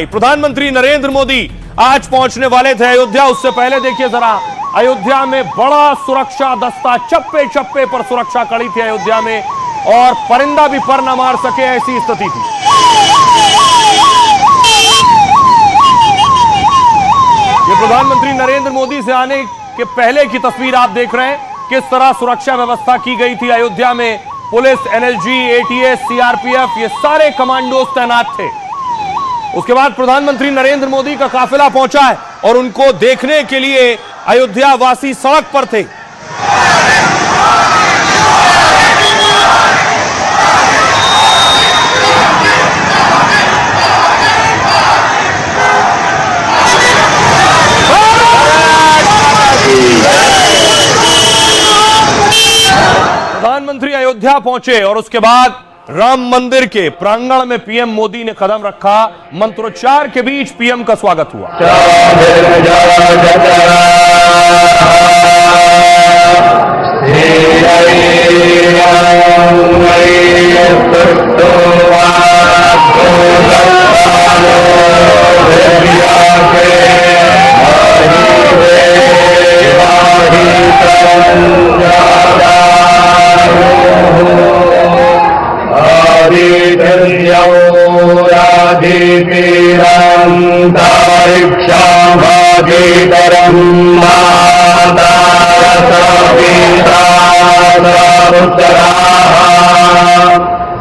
प्रधानमंत्री नरेंद्र मोदी आज पहुंचने वाले थे अयोध्या। उससे पहले देखिए जरा, अयोध्या में बड़ा सुरक्षा दस्ता, चप्पे चप्पे पर सुरक्षा कड़ी थी अयोध्या में, और परिंदा भी पर न मार सके ऐसी स्थिति थी। ये प्रधानमंत्री नरेंद्र मोदी से आने के पहले की तस्वीर आप देख रहे हैं, किस तरह सुरक्षा व्यवस्था की गई थी अयोध्या में। पुलिस, एनएसजी, एटीएस, सीआरपीएफ, ये सारे कमांडोज तैनात थे। उसके बाद प्रधानमंत्री नरेंद्र मोदी का काफिला पहुंचा है और उनको देखने के लिए अयोध्या वासी सड़क पर थे। प्रधानमंत्री अयोध्या पहुंचे और उसके बाद राम मंदिर के प्रांगण में पीएम मोदी ने कदम रखा। मंत्रोच्चार के बीच पीएम का स्वागत हुआ।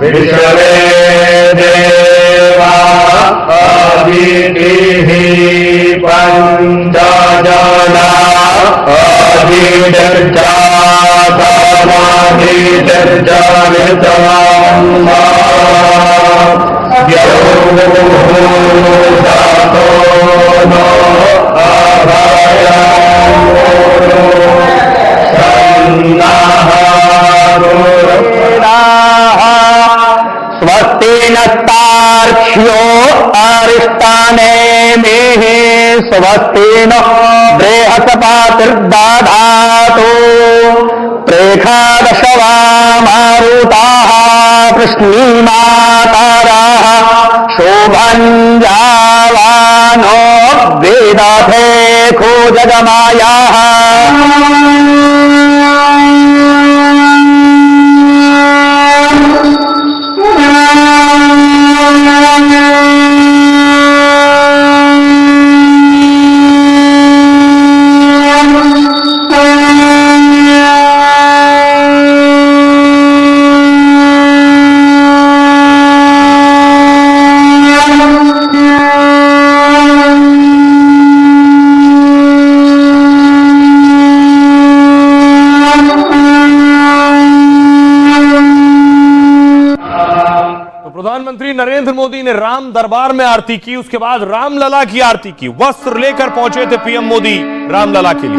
विश्वे देवा अदितिः पंचजना अदितिर्चा समाधितिर्चा वितमः यो जातो नो स्वस्ति नस्तार्क्ष्यो अरिष्टाने मेः स्वस्ति न बृहस्पतिर्दधातु प्रेखादशवा मारुताः कृष्णीमातरः शोभञ्जावानो वेदथे खो जगमायाः प्रधानमंत्री नरेंद्र मोदी ने राम दरबार में आरती की, उसके बाद रामलला की आरती की। वस्त्र लेकर पहुंचे थे पीएम मोदी रामलला के लिए।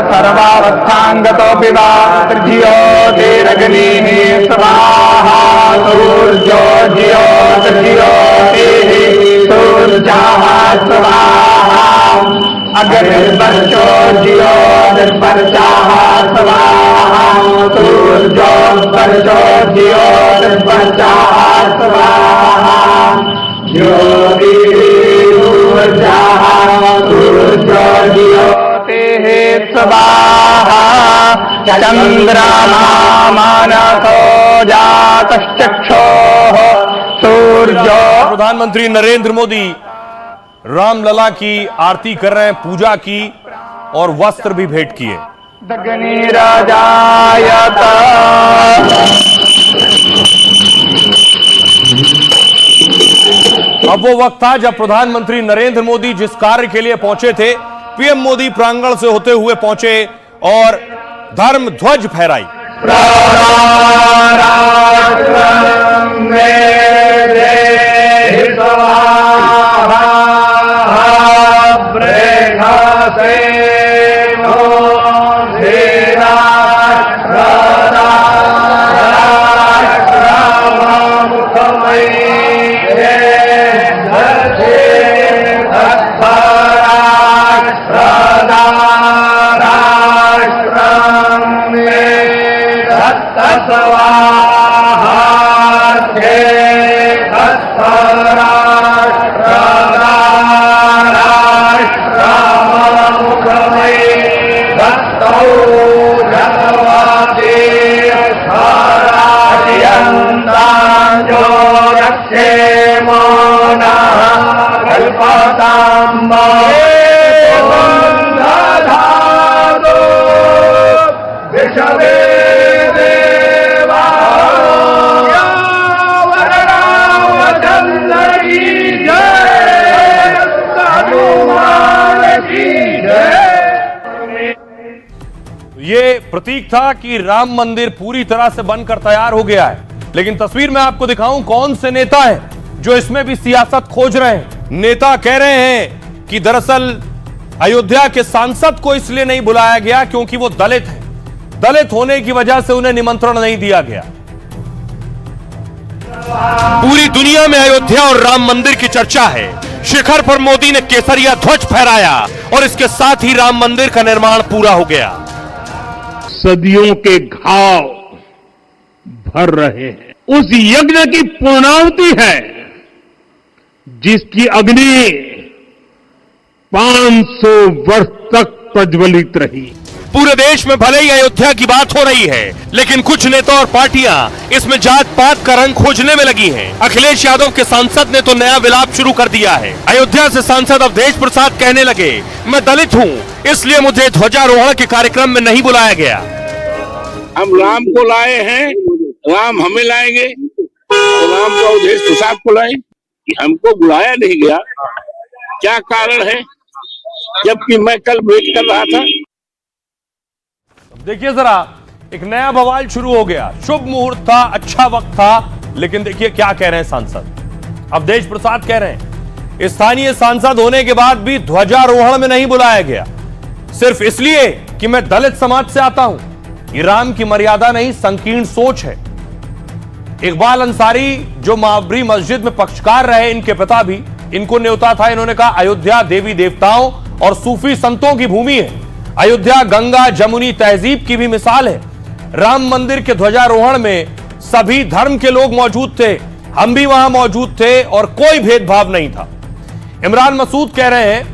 सर्वावस्थांगतो विवा तृतीयो देरग्निः स्वाहा सूर्यो ज्यो तृतीयो सूर्याः स्वाहा अग्निर्वर्चो ज्यो निर्वर्चाः स्वाहा सूर्यो वर्चो ज्यो निर्वर्चाः स्वाहा ज्योतिर्वर्चाः सूर्यो ज्यो स्वाहा चंद्रमा मानसो जातश्चक्षुः सूर्यो। प्रधानमंत्री नरेंद्र मोदी रामलला की आरती कर रहे हैं, पूजा की और वस्त्र भी भेंट किए। दग्निराजायत अब वो वक्त था जब प्रधानमंत्री नरेंद्र मोदी जिस कार्य के लिए पहुंचे थे, पीएम मोदी प्रांगण से होते हुए पहुंचे और धर्म ध्वज फहराई। क्षेमो नः कल्पताम् दधातु विषवे देवाय वररामचन्द्र की जय, हनुमान की जय। ये प्रतीक था कि राम मंदिर पूरी तरह से बनकर तैयार हो गया है, लेकिन तस्वीर में आपको दिखाऊं कौन से नेता हैं जो इसमें भी सियासत खोज रहे हैं। नेता कह रहे हैं कि दरअसल अयोध्या के सांसद को इसलिए नहीं बुलाया गया क्योंकि वो दलित हैं, दलित होने की वजह से उन्हें निमंत्रण नहीं दिया गया। पूरी दुनिया में अयोध्या और राम मंदिर की चर्चा है। शिखर पर मोदी ने केसरिया ध्वज फहराया और इसके साथ ही राम मंदिर का निर्माण पूरा हो गया। सदियों के घाव भर रहे हैं। उस यज्ञ की पूर्णाहुति है जिसकी अग्नि 500 वर्ष तक प्रज्वलित रही। पूरे देश में भले ही अयोध्या की बात हो रही है, लेकिन कुछ नेता और पार्टियां इसमें जात पात का रंग खोजने में लगी हैं। अखिलेश यादव के सांसद ने तो नया विलाप शुरू कर दिया है। अयोध्या से सांसद अवधेश प्रसाद कहने लगे, मैं दलित हूं, इसलिए मुझे ध्वजारोहण के कार्यक्रम में नहीं बुलाया गया। हम राम को लाए हैं, राम हमें लाएंगे, तो राम को अवधेश प्रसाद को लाए कि हमको बुलाया नहीं गया। क्या कारण है, जबकि मैं कल वेट कर रहा था। देखिए जरा, एक नया बवाल शुरू हो गया। शुभ मुहूर्त था, अच्छा वक्त था, लेकिन देखिए क्या कह रहे हैं सांसद अवधेश प्रसाद। कह रहे हैं स्थानीय सांसद होने के बाद भी ध्वजारोहण में नहीं बुलाया गया, सिर्फ इसलिए कि मैं दलित समाज से आता हूं। ये राम की मर्यादा नहीं, संकीर्ण सोच है। इकबाल अंसारी जो बाबरी मस्जिद में पक्षकार रहे, इनके पिता भी, इनको न्योता था। इन्होंने कहा अयोध्या देवी देवताओं और सूफी संतों की भूमि है। अयोध्या गंगा जमुनी तहजीब की भी मिसाल है। राम मंदिर के ध्वजारोहण में सभी धर्म के लोग मौजूद थे, हम भी वहां मौजूद थे और कोई भेदभाव नहीं था। इमरान मसूद कह रहे हैं,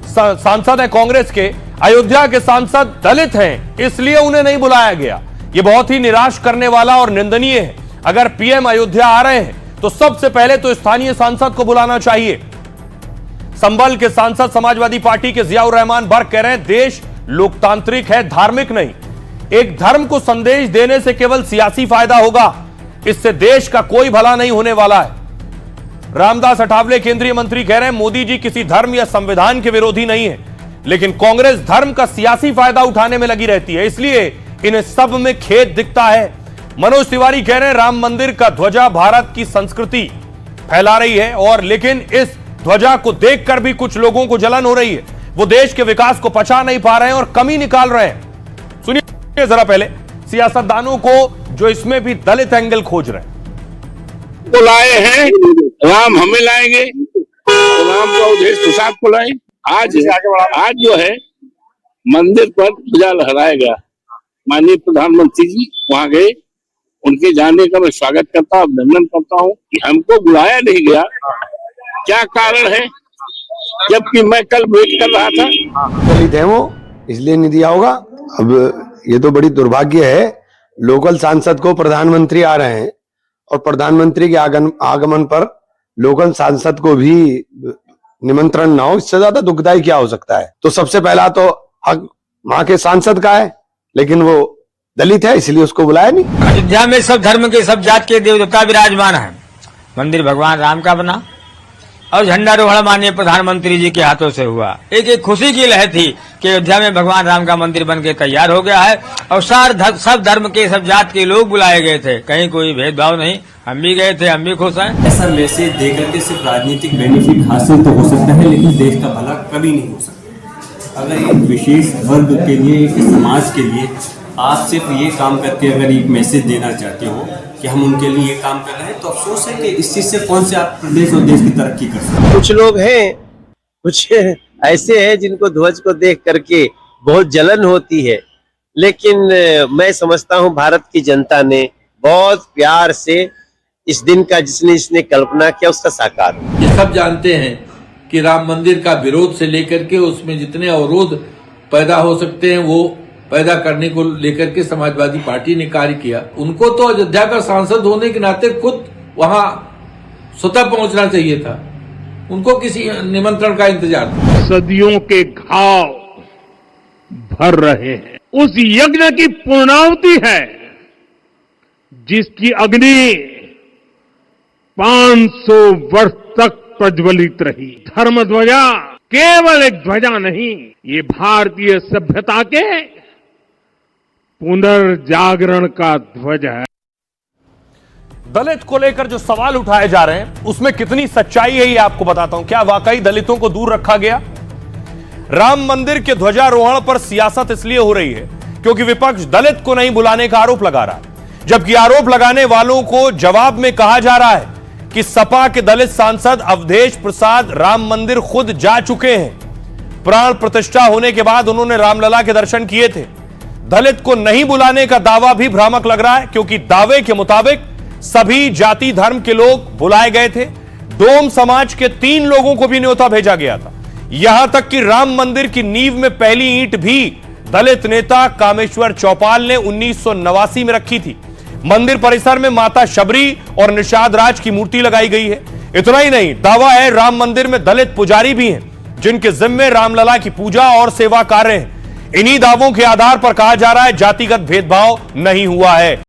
सांसद हैं कांग्रेस के, अयोध्या के सांसद दलित हैं इसलिए उन्हें नहीं बुलाया गया। यह बहुत ही निराश करने वाला और निंदनीय है। अगर पीएम अयोध्या आ रहे हैं तो सबसे पहले तो स्थानीय सांसद को बुलाना चाहिए। संभल के सांसद समाजवादी पार्टी के जियाउर रहमान बर्क कह रहे हैं, देश लोकतांत्रिक है, धार्मिक नहीं। एक धर्म को संदेश देने से केवल सियासी फायदा होगा, इससे देश का कोई भला नहीं होने वाला है। रामदास अठावले केंद्रीय मंत्री कह रहे हैं, मोदी जी किसी धर्म या संविधान के विरोधी नहीं है, लेकिन कांग्रेस धर्म का सियासी फायदा उठाने में लगी रहती है, इसलिए इन्हें सब में खेद दिखता है। मनोज तिवारी कह रहे हैं, राम मंदिर का ध्वजा भारत की संस्कृति फैला रही है, और लेकिन इस ध्वजा को देखकर भी कुछ लोगों को जलन हो रही है। वो देश के विकास को पचा नहीं पा रहे हैं और कमी निकाल रहे हैं। सुनिए जरा पहले सियासतदानों को जो इसमें भी दलित एंगल खोज रहे हैं। को लाए हैं, राम हमें लाएंगे, तो राम को अवधेश प्रसाद को लाए। आज जो है मंदिर पर ध्वजा लहराया गया। माननीय प्रधानमंत्री जी वहां गए, उनके जाने का मैं स्वागत करता हूँ, अभिनंदन करता हूँ कि हमको बुलाया नहीं गया। क्या कारण है, जबकि मैं कल वेट कर रहा था। दलित है वो, इसलिए नहीं दिया होगा। अब ये तो बड़ी दुर्भाग्य है, लोकल सांसद को प्रधानमंत्री आ रहे हैं और प्रधानमंत्री के आगमन पर लोकल सांसद को भी निमंत्रण ना हो, इससे ज्यादा दुखदायी क्या हो सकता है। तो सबसे पहला तो हक वहां के सांसद का है, लेकिन वो दलित है इसलिए उसको बुलाया नहीं। अयोध्या में सब धर्म के, सब जात के देवता विराजमान है। मंदिर भगवान राम का बना और झंडारोहण माननीय प्रधानमंत्री जी के हाथों से हुआ। एक खुशी की लहर थी कि अयोध्या में भगवान राम का मंदिर बनके तैयार हो गया है और सब धर्म के, सब जात के लोग बुलाए गए थे। कहीं कोई भेदभाव नहीं, हम भी गए थे, हम भी खुश हैं। ऐसा मैसेज देकर के सिर्फ राजनीतिक बेनिफिट हासिल तो हो सकता है, लेकिन देश का भला कभी नहीं हो सकता। अगर एक विशेष वर्ग के लिए, एक समाज के लिए आप सिर्फ ये काम करके अगर एक मैसेज देना चाहते हो कि हम उनके लिए ये काम कर रहे हैं, तो अफसोस है कि इस चीज से कौन से आप प्रदेश और देश की तरक्की कर सकते हैं। कुछ लोग हैं, कुछ ऐसे हैं जिनको ध्वज को देख करके बहुत जलन होती है, लेकिन मैं समझता हूं भारत की जनता ने बहुत प्यार से इस दिन का जिसने कल्पना किया उसका साकार हुआ। ये सब जानते हैं कि राम मंदिर का विरोध से लेकर के उसमें जितने अवरोध पैदा हो सकते हैं वो पैदा करने को लेकर के समाजवादी पार्टी ने कार्य किया। उनको तो अयोध्या का सांसद होने के नाते खुद वहां स्वतः पहुंचना चाहिए था, उनको किसी निमंत्रण का इंतजार था। सदियों के घाव भर रहे हैं। उस यज्ञ की पूर्णाहुति है जिसकी अग्नि 500 वर्ष तक प्रज्वलित रही। धर्म ध्वजा केवल एक ध्वजा नहीं, ये भारतीय सभ्यता के पुनर्जागरण का ध्वज है। दलित को लेकर जो सवाल उठाए जा रहे हैं उसमें कितनी सच्चाई है ये आपको बताता हूं। क्या वाकई दलितों को दूर रखा गया? राम मंदिर के ध्वजारोहण पर सियासत इसलिए हो रही है क्योंकि विपक्ष दलित को नहीं बुलाने का आरोप लगा रहा है, जबकि आरोप लगाने वालों को जवाब में कहा जा रहा है कि सपा के दलित सांसद अवधेश प्रसाद राम मंदिर खुद जा चुके हैं। प्राण प्रतिष्ठा होने के बाद उन्होंने रामलला के दर्शन किए थे। दलित को नहीं बुलाने का दावा भी भ्रामक लग रहा है क्योंकि दावे के मुताबिक सभी जाति धर्म के लोग बुलाए गए थे। डोम समाज के 3 लोगों को भी न्योता भेजा गया था। यहां तक कि राम मंदिर की नींव में पहली ईंट भी दलित नेता कामेश्वर चौपाल ने 1989 में रखी थी। मंदिर परिसर में माता शबरी और निषाद राज की मूर्ति लगाई गई है। इतना ही नहीं, दावा है राम मंदिर में दलित पुजारी भी हैं जिनके जिम्मे रामलला की पूजा और सेवा कार्य हैं। इन्हीं दावों के आधार पर कहा जा रहा है जातिगत भेदभाव नहीं हुआ है।